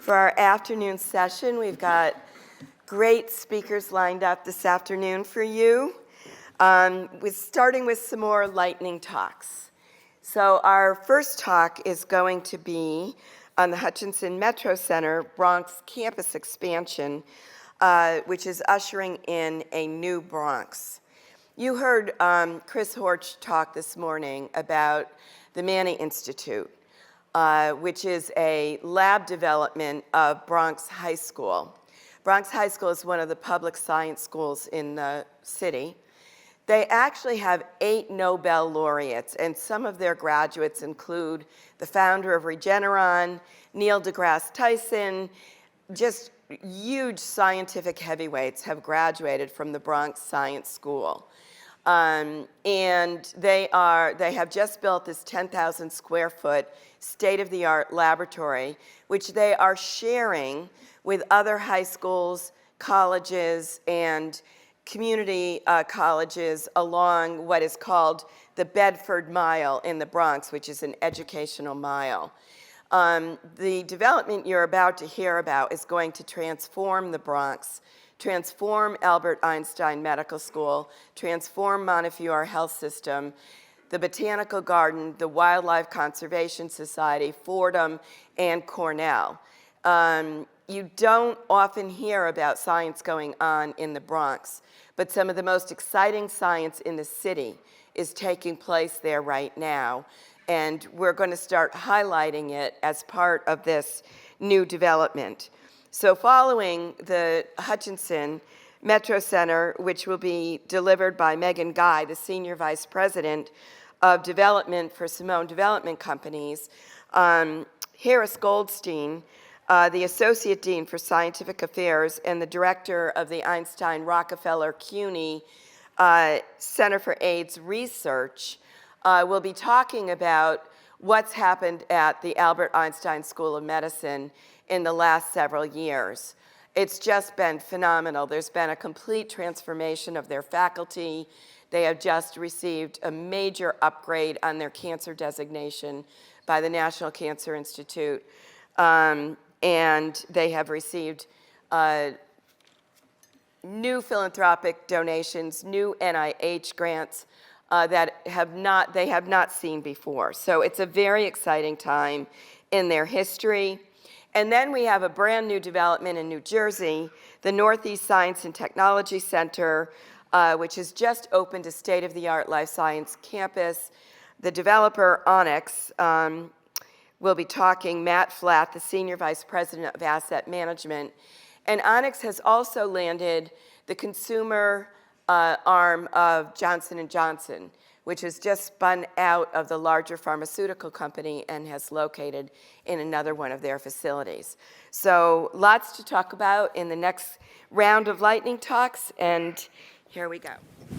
For our afternoon session, we've got great speakers lined up this afternoon for you. We're starting with some more lightning talks. So our first talk is going to be on the Hutchinson Metro Center Bronx campus expansion, which is ushering in a new Bronx. You heard Chris Horch talk this morning about the Manny Institute, which is a lab development of Bronx High School. Bronx High School is one of the public science schools in the city. They actually have 8 Nobel laureates, and some of their graduates include the founder of Regeneron, Neil deGrasse Tyson. Just huge scientific heavyweights have graduated from the Bronx Science School. And they have just built this 10,000 square foot state-of-the-art laboratory, which they are sharing with other high schools, colleges, and community colleges along what is called the Bedford Mile in the Bronx, which is an educational mile. The development you're about to hear about is going to transform the Bronx, transform Albert Einstein Medical School, transform Montefiore Health System, the Botanical Garden, the Wildlife Conservation Society, Fordham, and Cornell. You don't often hear about science going on in the Bronx, but some of the most exciting science in the city is taking place there right now, and we're going to start highlighting it as part of this new development. So following the Hutchinson Metro Center, which will be delivered by Megan Guy, the Senior Vice President of Development for Simone Development Companies, Harris Goldstein, the Associate Dean for Scientific Affairs and the Director of the Einstein-Rockefeller CUNY Center for AIDS Research, will be talking about what's happened at the Albert Einstein School of Medicine in the last several years. It's just been phenomenal. There's been a complete transformation of their faculty. They have just received a major upgrade on their cancer designation by the National Cancer Institute. And they have received new philanthropic donations, new NIH grants that they have not seen before. So it's a very exciting time in their history. And then we have a brand new development in New Jersey, the Northeast Science and Technology Center, which has just opened a state-of-the-art life science campus. The developer, Onyx, will be talking, Matt Flath, the Senior Vice President of Asset Management. And Onyx has also landed the consumer arm of Johnson & Johnson, which has just spun out of the larger pharmaceutical company and has located in another one of their facilities. So lots to talk about in the next round of lightning talks, and here we go.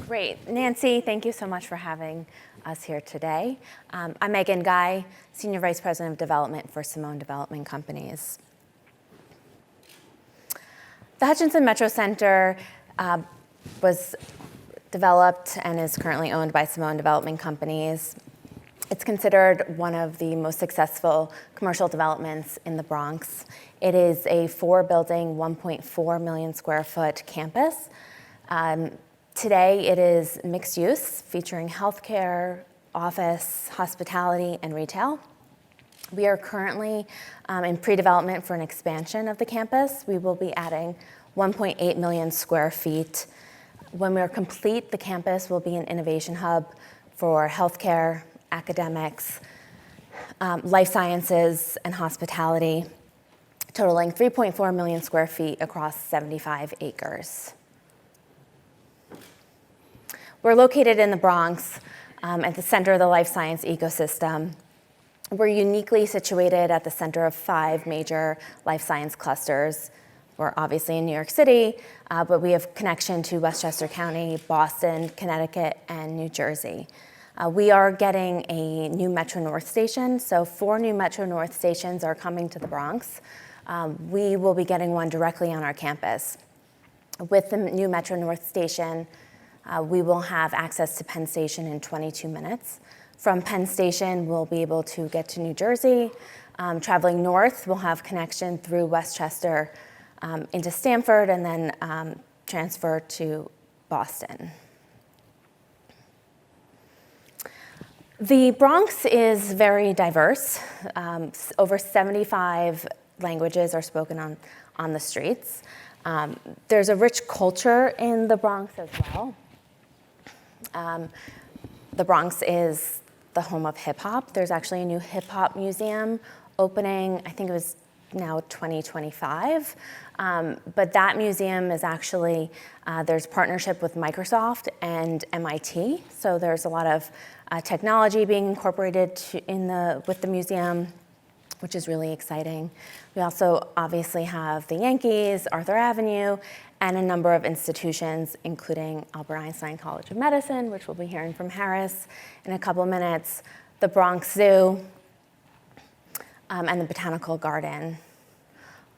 Great. Nancy, thank you so much for having us here today. I'm Megan Guy, Senior Vice President of Development for Simone Development Companies. The Hutchinson Metro Center was developed and is currently owned by Simone Development Companies. It's considered one of the most successful commercial developments in the Bronx. It is a 4-building, 1.4 million square foot campus. Today it is mixed use, featuring healthcare, office, hospitality, and retail. We are currently in pre-development for an expansion of the campus. We will be adding 1.8 million square feet. When we're complete, the campus will be an innovation hub for healthcare, academics, life sciences, and hospitality, totaling 3.4 million square feet across 75 acres. We're located in the Bronx, at the center of the life science ecosystem. We're uniquely situated at the center of 5 major life science clusters. We're obviously in New York City, but we have connection to Westchester County, Boston, Connecticut, and New Jersey. We are getting a new Metro North station, so 4 new Metro North stations are coming to the Bronx. We will be getting one directly on our campus. With the new Metro North station, we will have access to Penn Station in 22 minutes. From Penn Station, we'll be able to get to New Jersey. Traveling north, we'll have connection through Westchester into Stamford and then transfer to Boston. The Bronx is very diverse. Over 75 languages are spoken on the streets. There's a rich culture in the Bronx as well. The Bronx is the home of hip hop. There's actually a new hip hop museum opening, I think it was now 2025. But that museum is actually, there's partnership with Microsoft and MIT. So there's a lot of technology being incorporated with the museum, which is really exciting. We also obviously have the Yankees, Arthur Avenue, and a number of institutions, including Albert Einstein College of Medicine, which we'll be hearing from Harris in a couple minutes, the Bronx Zoo, and the Botanical Garden,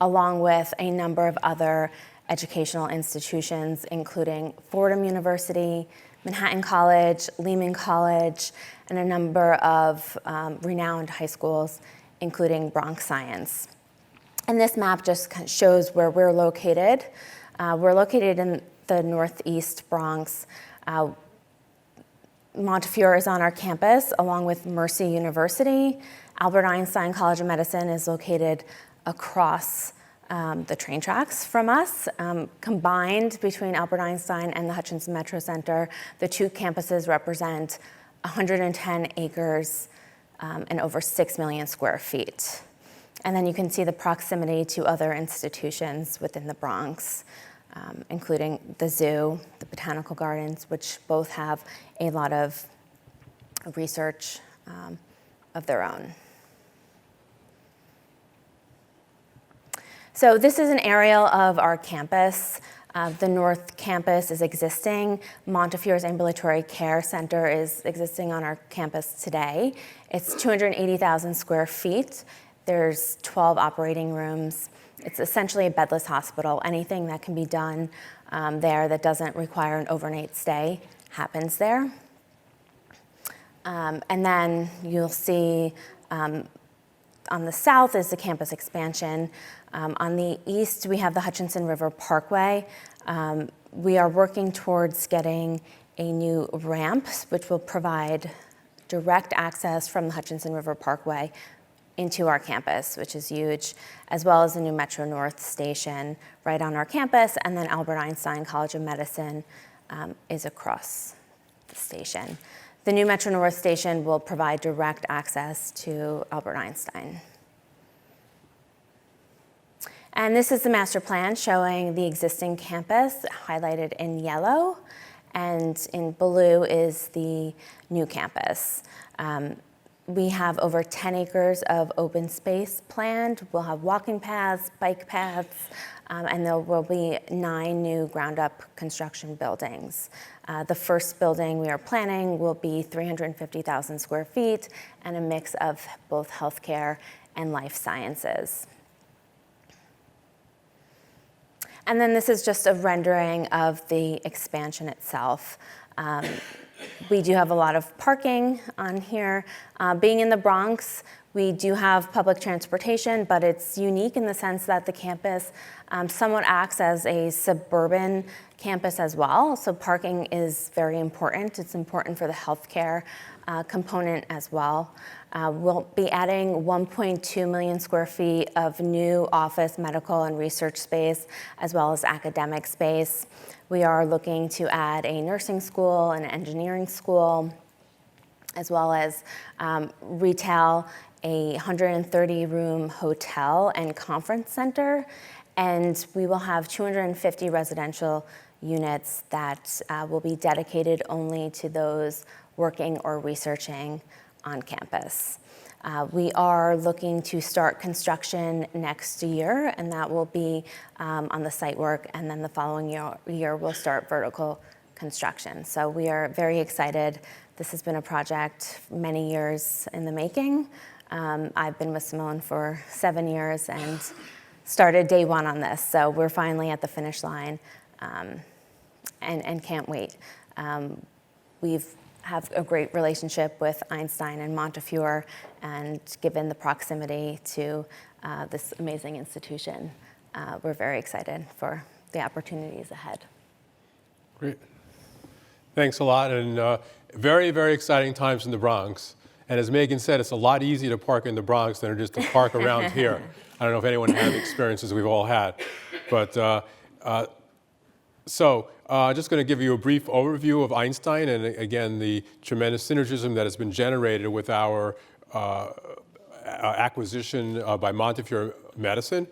along with a number of other educational institutions, including Fordham University, Manhattan College, Lehman College, and a number of renowned high schools, including Bronx Science. And this map just shows where we're located. We're located in the northeast Bronx. Montefiore is on our campus, along with Mercy University. Albert Einstein College of Medicine is located across the train tracks from us. Combined between Albert Einstein and the Hutchinson Metro Center, the two campuses represent 110 acres and over 6 million square feet. And then you can see the proximity to other institutions within the Bronx, including the zoo, the Botanical Gardens, which both have a lot of research of their own. So this is an aerial of our campus. The North Campus is existing. Montefiore's Ambulatory Care Center is existing on our campus today. It's 280,000 square feet. There's 12 operating rooms. It's essentially a bedless hospital. Anything that can be done there that doesn't require an overnight stay happens there. And then you'll see on the south is the campus expansion. On the east, we have the Hutchinson River Parkway. We are working towards getting a new ramp, which will provide direct access from the Hutchinson River Parkway into our campus, which is huge, as well as the new Metro North station right on our campus, and then Albert Einstein College of Medicine is across the station. The new Metro North station will provide direct access to Albert Einstein. And this is the master plan showing the existing campus highlighted in yellow, and in blue is the new campus. We have over 10 acres of open space planned. We'll have walking paths, bike paths, and there will be 9 new ground-up construction buildings. The first building we are planning will be 350,000 square feet and a mix of both healthcare and life sciences. And then this is just a rendering of the expansion itself. We do have a lot of parking on here. Being in the Bronx, we do have public transportation, but it's unique in the sense that the campus somewhat acts as a suburban campus as well. So parking is very important. It's important for the healthcare component as well. We'll be adding 1.2 million square feet of new office, medical, and research space, as well as academic space. We are looking to add a nursing school, an engineering school, as well as retail, a 130-room hotel and conference center, and we will have 250 residential units that will be dedicated only to those working or researching on campus. We are looking to start construction next year, and that will be on the site work, and then the following year we'll start vertical construction. So we are very excited. This has been a project many years in the making. I've been with Simone for 7 years and started day one on this, so we're finally at the finish line and can't wait. We've have a great relationship with Einstein and Montefiore, and given the proximity to this amazing institution, we're very excited for the opportunities ahead. Great. Thanks a lot, and very, very exciting times in the Bronx. And as Megan said, it's a lot easier to park in the Bronx than it is to park around here. I don't know if anyone had the experiences we've all had. But just going to give you a brief overview of Einstein and, again, the tremendous synergism that has been generated with our acquisition by Montefiore Medicine.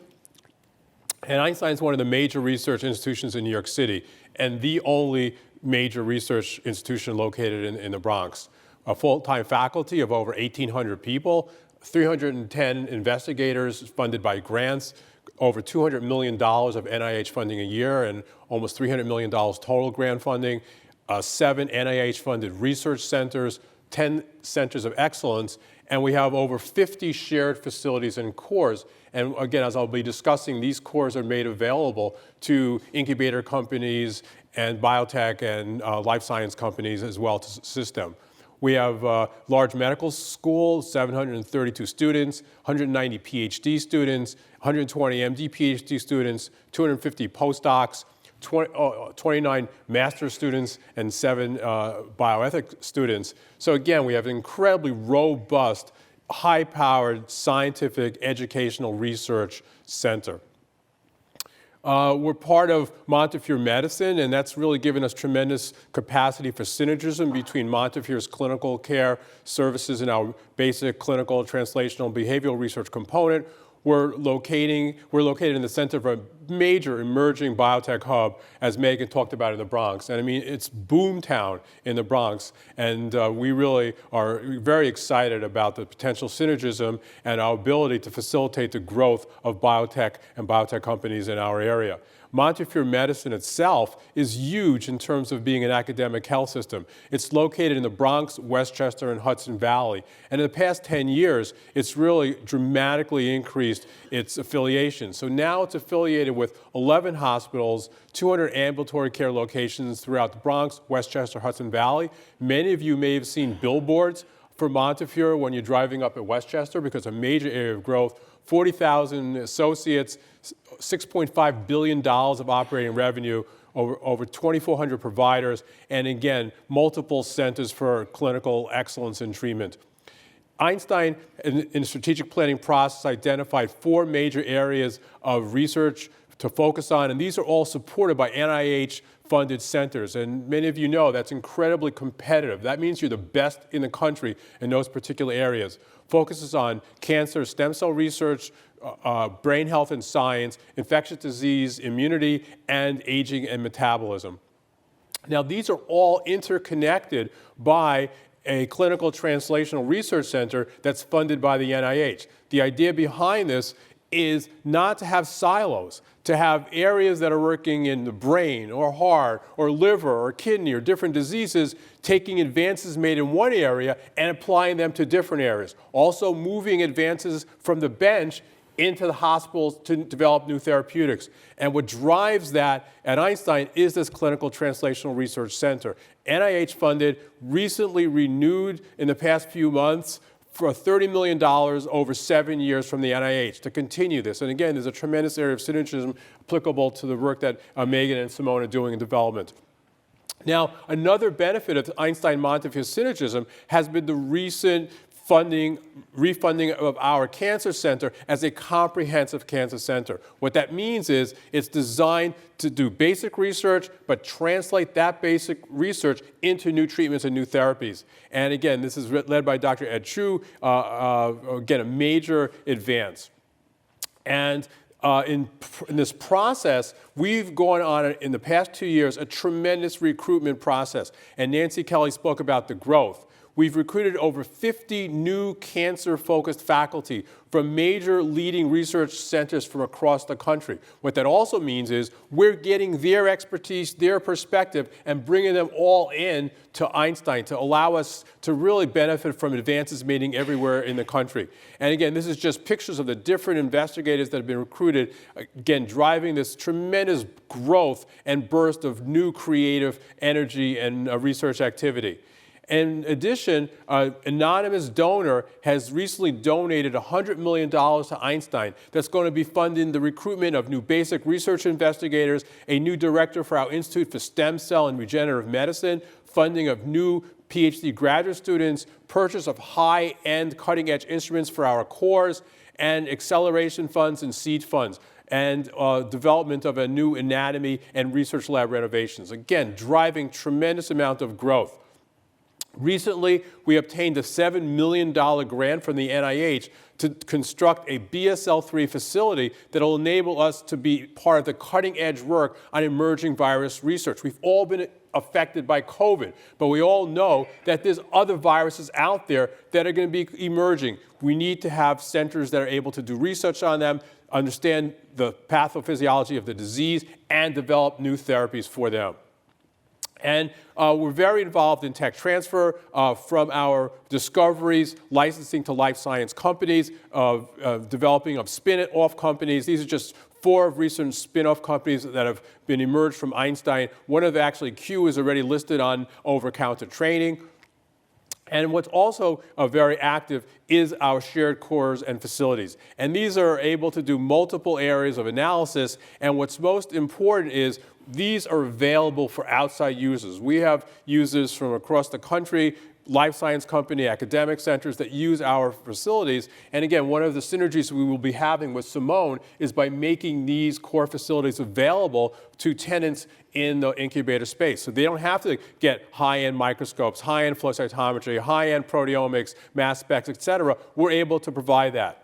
And Einstein is one of the major research institutions in New York City, and the only major research institution located in the Bronx. A full-time faculty of over 1,800 people, 310 investigators funded by grants, over $200 million of NIH funding a year, and almost $300 million total grant funding, 7 NIH-funded research centers, 10 centers of excellence, and we have over 50 shared facilities and cores. And again, as I'll be discussing, these cores are made available to incubator companies and biotech and life science companies as well to assist them. We have a large medical school, 732 students, 190 PhD students, 120 MD PhD students, 250 postdocs, 29 master's students, and 7 bioethics students. So again, we have an incredibly robust, high-powered scientific educational research center. We're part of Montefiore Medicine, and that's really given us tremendous capacity for synergism between Montefiore's clinical care services and our basic clinical, translational, behavioral research component. We're located in the center of a major emerging biotech hub, as Megan talked about in the Bronx. And I mean, it's boomtown in the Bronx. And we really are very excited about the potential synergism and our ability to facilitate the growth of biotech and biotech companies in our area. Montefiore Medicine itself is huge in terms of being an academic health system. It's located in the Bronx, Westchester, and Hudson Valley. And in the past 10 years, it's really dramatically increased its affiliation. So now it's affiliated with 11 hospitals, 200 ambulatory care locations throughout the Bronx, Westchester, Hudson Valley. Many of you may have seen billboards for Montefiore when you're driving up at Westchester, because a major area of growth, 40,000 associates, $6.5 billion of operating revenue, over 2,400 providers, and again, multiple centers for clinical excellence in treatment. Einstein, in the strategic planning process, identified 4 major areas of research to focus on, and these are all supported by NIH-funded centers. And many of you know that's incredibly competitive. That means you're the best in the country in those particular areas. Focuses on cancer, stem cell research, brain health and science, infectious disease, immunity, and aging and metabolism. Now, these are all interconnected by a clinical translational research center that's funded by the NIH. The idea behind this is not to have silos, to have areas that are working in the brain or heart or liver or kidney or different diseases, taking advances made in one area and applying them to different areas. Also moving advances from the bench into the hospitals to develop new therapeutics. And what drives that at Einstein is this Clinical Translational Research Center. NIH funded, recently renewed in the past few months for $30 million over 7 years from the NIH to continue this. And again, there's a tremendous area of synergism applicable to the work that Megan and Simone are doing in development. Now, another benefit of Einstein-Montefiore synergism has been the recent refunding of our cancer center as a comprehensive cancer center. What that means is it's designed to do basic research, but translate that basic research into new treatments and new therapies. And again, this is led by Dr. Ed Chu, again, a major advance. And in this process, we've gone on in the past 2 years a tremendous recruitment process. And Nancy Kelly spoke about the growth. We've recruited over 50 new cancer-focused faculty from major leading research centers from across the country. What that also means is we're getting their expertise, their perspective, and bringing them all in to Einstein to allow us to really benefit from advances made everywhere in the country. And again, this is just pictures of the different investigators that have been recruited, again, driving this tremendous growth and burst of new creative energy and research activity. In addition, an anonymous donor has recently donated $100 million to Einstein. That's going to be funding the recruitment of new basic research investigators, a new director for our Institute for Stem Cell and Regenerative Medicine, funding of new PhD graduate students, purchase of high-end cutting-edge instruments for our cores, and acceleration funds and seed funds, and development of a new anatomy and research lab renovations. Again, driving tremendous amount of growth. Recently, we obtained a $7 million grant from the NIH to construct a BSL-3 facility that will enable us to be part of the cutting-edge work on emerging virus research. We've all been affected by COVID, but we all know that there's other viruses out there that are going to be emerging. We need to have centers that are able to do research on them, understand the pathophysiology of the disease, and develop new therapies for them. And we're very involved in tech transfer from our discoveries, licensing to life science companies, developing of spin-off companies. These are just 4 recent spin-off companies that have been emerged from Einstein. One of actually Q is already listed on over-counter training. And what's also very active is our shared cores and facilities. And these are able to do multiple areas of analysis. And what's most important is these are available for outside users. We have users from across the country, life science company, academic centers that use our facilities. And again, one of the synergies we will be having with Simone is by making these core facilities available to tenants in the incubator space. So they don't have to get high-end microscopes, high-end flow cytometry, high-end proteomics, mass specs, et cetera. We're able to provide that.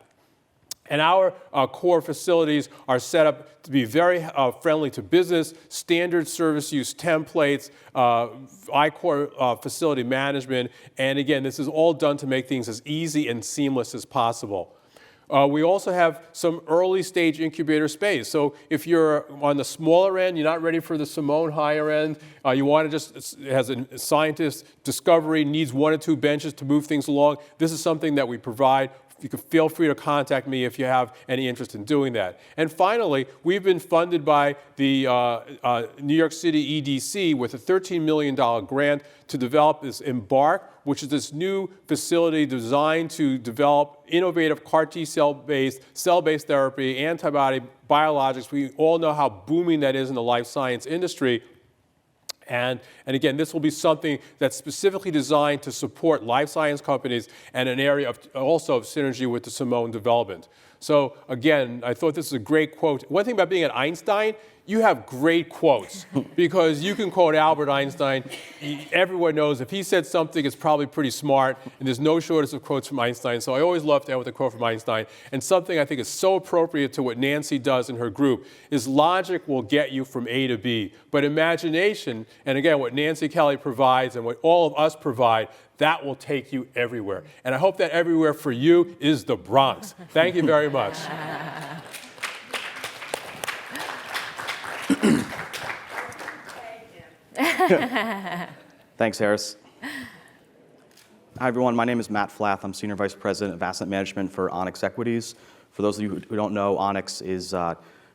And our core facilities are set up to be very friendly to business, standard service use templates, I-Core facility management. And again, this is all done to make things as easy and seamless as possible. We also have some early stage incubator space. So if you're on the smaller end, you're not ready for the Simone higher end, you want to just, as a scientist, discovery, needs 1 or 2 benches to move things along, this is something that we provide. You can feel free to contact me if you have any interest in doing that. And finally, we've been funded by the New York City EDC with a $13 million grant to develop this Embark, which is this new facility designed to develop innovative CAR T cell-based therapy, antibody, biologics. We all know how booming that is in the life science industry. And again, this will be something that's specifically designed to support life science companies and an area of also of synergy with the Simone development. So again, I thought this is a great quote. One thing about being at Einstein, you have great quotes because you can quote Albert Einstein. Everyone knows if he said something, it's probably pretty smart, and there's no shortage of quotes from Einstein. So I always love to end with a quote from Einstein. And something I think is so appropriate to what Nancy does in her group is logic will get you from A to B, but imagination, and again, what Nancy Kelly provides and what all of us provide, that will take you everywhere. And I hope that everywhere for you is the Bronx. Thank you very much. Thanks, Harris. Hi, everyone. My name is Matt Flath. I'm Senior Vice President of Asset Management for Onyx Equities. For those of you who don't know, Onyx is,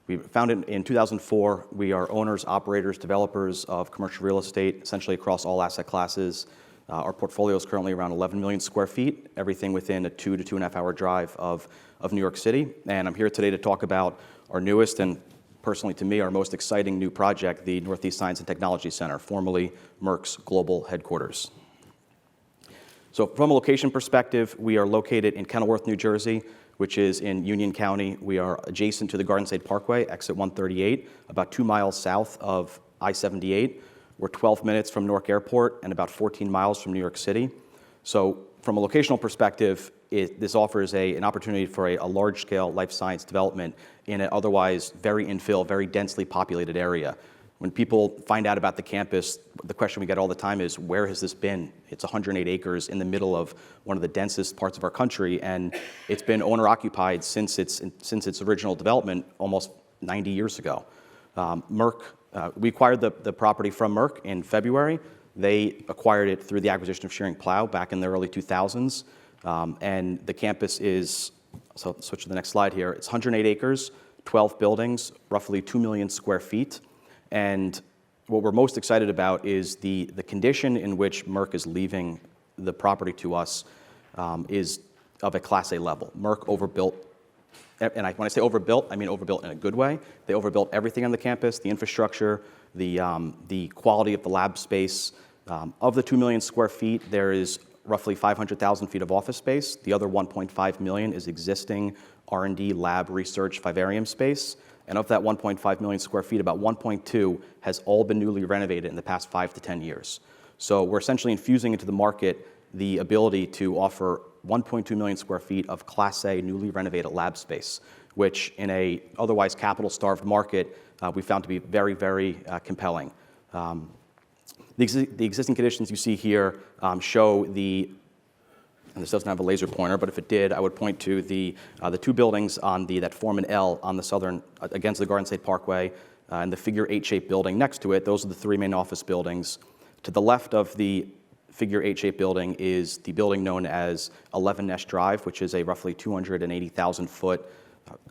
we founded in 2004. We are owners, operators, developers of commercial real estate, essentially across all asset classes. Our portfolio is currently around 11 million square feet, everything within a 2 to 2.5 hour drive of New York City. And I'm here today to talk about our newest and personally to me, our most exciting new project, the Northeast Science and Technology Center, formerly Merck's global headquarters. So from a location perspective, we are located in Kenilworth, New Jersey, which is in Union County. We are adjacent to the Garden State Parkway, exit 138, about 2 miles south of I-78. We're 12 minutes from Newark Airport and about 14 miles from New York City. So from a locational perspective, this offers an opportunity for a large-scale life science development in an otherwise very infill, very densely populated area. When people find out about the campus, the question we get all the time is, where has this been? It's 108 acres in the middle of one of the densest parts of our country, and it's been owner-occupied since its original development almost 90 years ago. We acquired the property from Merck in February. They acquired it through the acquisition of Shearing Plow back in the early 2000s. And the campus is, so switch to the next slide here, it's 108 acres, 12 buildings, roughly 2 million square feet. And what we're most excited about is the condition in which Merck is leaving the property to us is of a Class A level. Merck overbuilt, and when I say overbuilt, I mean overbuilt in a good way. They overbuilt everything on the campus, the infrastructure, the quality of the lab space. Of the 2 million square feet, there is roughly 500,000 feet of office space. The other 1.5 million is existing R&D lab research vivarium space. And of that 1.5 million square feet, about 1.2 has all been newly renovated in the past 5 to 10 years. So we're essentially infusing into the market the ability to offer 1.2 million square feet of Class A newly renovated lab space, which in a otherwise capital-starved market, we found to be very, very compelling. The existing conditions you see here show and this doesn't have a laser pointer, but if it did, I would point to the two buildings that form an L on the southern, against the Garden State Parkway, and the figure 8-shaped building next to it. Those are the 3 main office buildings. To the left of the figure 8-shaped building is the building known as 11 Nesh Drive, which is a roughly 280,000 foot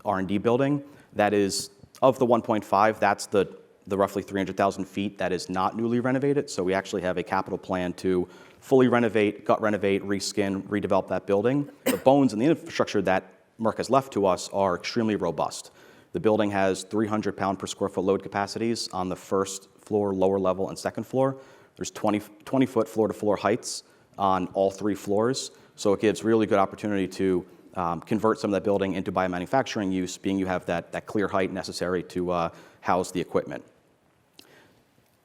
R&D building. That is, of the 1.5, that's the roughly 300,000 feet that is not newly renovated. So we actually have a capital plan to fully renovate, gut renovate, reskin, redevelop that building. The bones and the infrastructure that Merck has left to us are extremely robust. The building has 300 pound per square foot load capacities on the first floor, lower level, and second floor. There's 20 foot floor to floor heights on all 3 floors. So it gives really good opportunity to convert some of that building into biomanufacturing use, being you have that clear height necessary to house the equipment.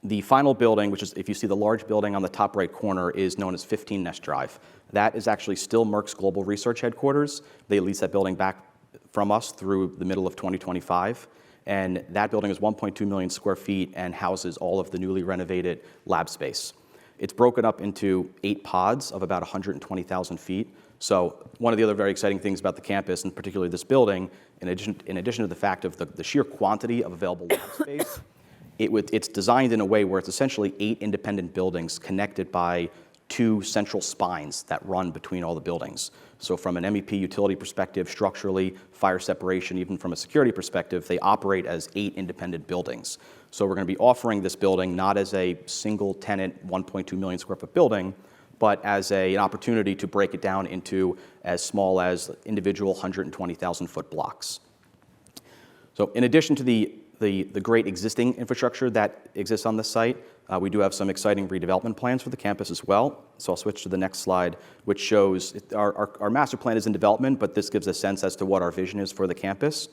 The final building, which is, if you see the large building on the top right corner, is known as 15 Nesh Drive. That is actually still Merck's global research headquarters. They lease that building back from us through the middle of 2025. And that building is 1.2 million square feet and houses all of the newly renovated lab space. It's broken up into 8 pods of about 120,000 feet. So one of the other very exciting things about the campus, and particularly this building, in addition to the fact of the sheer quantity of available lab space, it's designed in a way where it's essentially 8 independent buildings connected by 2 central spines that run between all the buildings. So from an MEP utility perspective, structurally, fire separation, even from a security perspective, they operate as 8 independent buildings. So we're going to be offering this building not as a single tenant 1.2 million square foot building, but as an opportunity to break it down into as small as individual 120,000 foot blocks. So in addition to the great existing infrastructure that exists on this site, we do have some exciting redevelopment plans for the campus as well. So I'll switch to the next slide, which shows our master plan is in development, but this gives a sense as to what our vision is for the campus.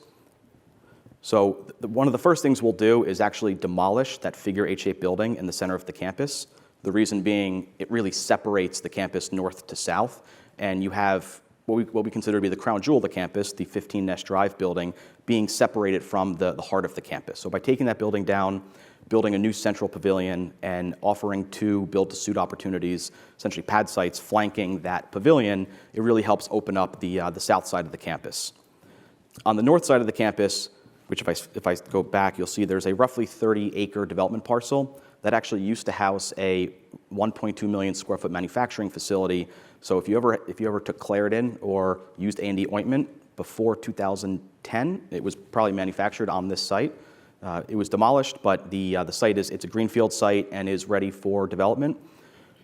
So one of the first things we'll do is actually demolish that figure 8-shaped building in the center of the campus. The reason being, it really separates the campus north to south, and you have what we consider to be the crown jewel of the campus, the 15 Nesh Drive building, being separated from the heart of the campus. So by taking that building down, building a new central pavilion, and offering 2 build-to-suit opportunities, essentially pad sites flanking that pavilion, it really helps open up the south side of the campus. On the north side of the campus, which if I go back, you'll see there's a roughly 30-acre development parcel that actually used to house a 1.2 million square foot manufacturing facility. So if you ever took Claritin or used A&D ointment before 2010, it was probably manufactured on this site. It was demolished, but the site it's a greenfield site and is ready for development.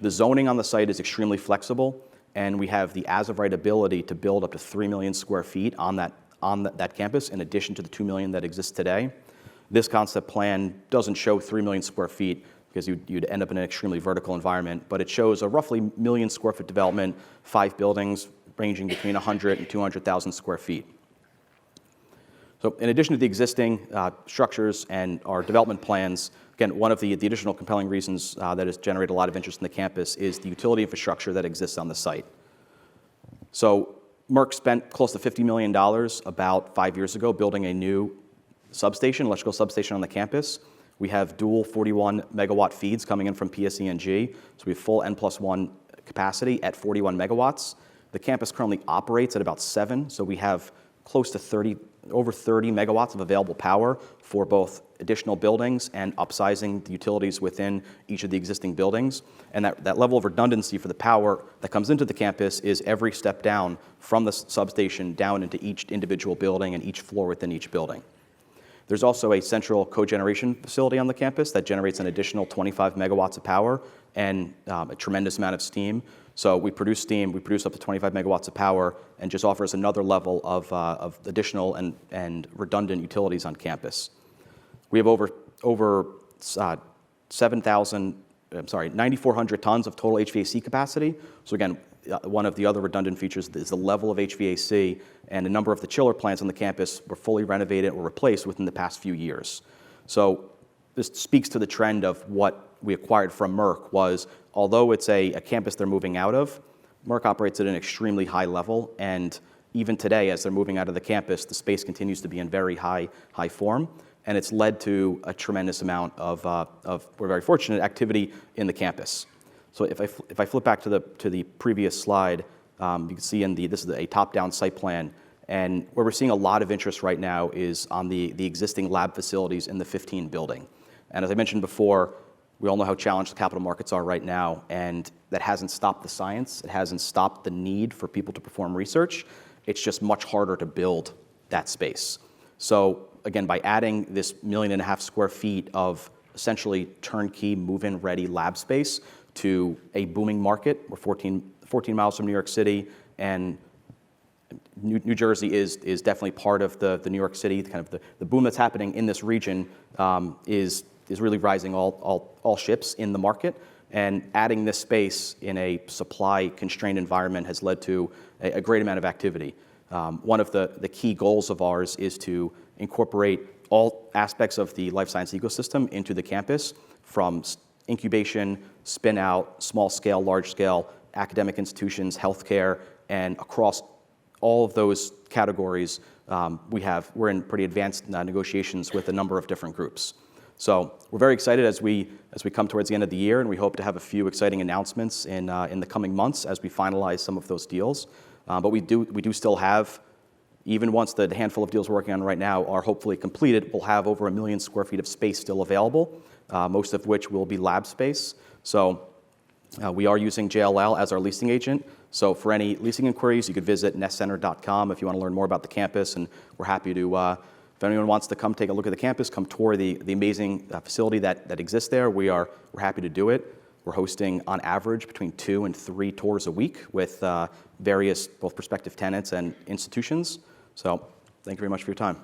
The zoning on the site is extremely flexible, and we have the as-of-right ability to build up to 3 million square feet on that campus, in addition to the 2 million that exists today. This concept plan doesn't show 3 million square feet because you'd end up in an extremely vertical environment, but it shows a roughly million square foot development, 5 buildings ranging between 100 and 200,000 square feet. So in addition to the existing structures and our development plans, again, one of the additional compelling reasons that has generated a lot of interest in the campus is the utility infrastructure that exists on the site. So Merck spent close to $50 million about 5 years ago building a new substation, electrical substation on the campus. We have dual 41 megawatt feeds coming in from PSE&G, so we have full N+1 capacity at 41 megawatts. The campus currently operates at about 7, so we have close to over 30 megawatts of available power for both additional buildings and upsizing the utilities within each of the existing buildings. And that level of redundancy for the power that comes into the campus is every step down from the substation down into each individual building and each floor within each building. There's also a central cogeneration facility on the campus that generates an additional 25 megawatts of power and a tremendous amount of steam. So we produce steam, we produce up to 25 megawatts of power, and just offers another level of additional and redundant utilities on campus. We have over 9,400 tons of total HVAC capacity. So again, one of the other redundant features is the level of HVAC, and a number of the chiller plants on the campus were fully renovated or replaced within the past few years. So this speaks to the trend of what we acquired from Merck was, although it's a campus they're moving out of, Merck operates at an extremely high level, and even today, as they're moving out of the campus, the space continues to be in very high form, and it's led to a tremendous amount of we're very fortunate, activity in the campus. So if I flip back to the previous slide, you can see this is a top-down site plan, and where we're seeing a lot of interest right now is on the existing lab facilities in the 15 building. And as I mentioned before, we all know how challenged the capital markets are right now, and that hasn't stopped the science. It hasn't stopped the need for people to perform research. It's just much harder to build that space. So again, by adding this 1.5 million square feet of essentially turnkey, move-in ready lab space to a booming market, we're 14 miles from New York City, and New Jersey is definitely part of the New York City, kind of the boom that's happening in this region is really rising all ships in the market, and adding this space in a supply-constrained environment has led to a great amount of activity. One of the key goals of ours is to incorporate all aspects of the life science ecosystem into the campus, from incubation, spin-out, small-scale, large-scale, academic institutions, healthcare, and across all of those categories, we're in pretty advanced negotiations with a number of different groups. So we're very excited as we come towards the end of the year, and we hope to have a few exciting announcements in the coming months as we finalize some of those deals. But we do still have, even once the handful of deals we're working on right now are hopefully completed, we'll have over 1 million square feet of space still available, most of which will be lab space. So we are using JLL as our leasing agent. So for any leasing inquiries, you could visit nestcenter.com if you want to learn more about the campus, and we're happy to, if anyone wants to come take a look at the campus, come tour the amazing facility that exists there, we're happy to do it. We're hosting, on average, between 2 and 3 tours a week with various both prospective tenants and institutions. So thank you very much for your time.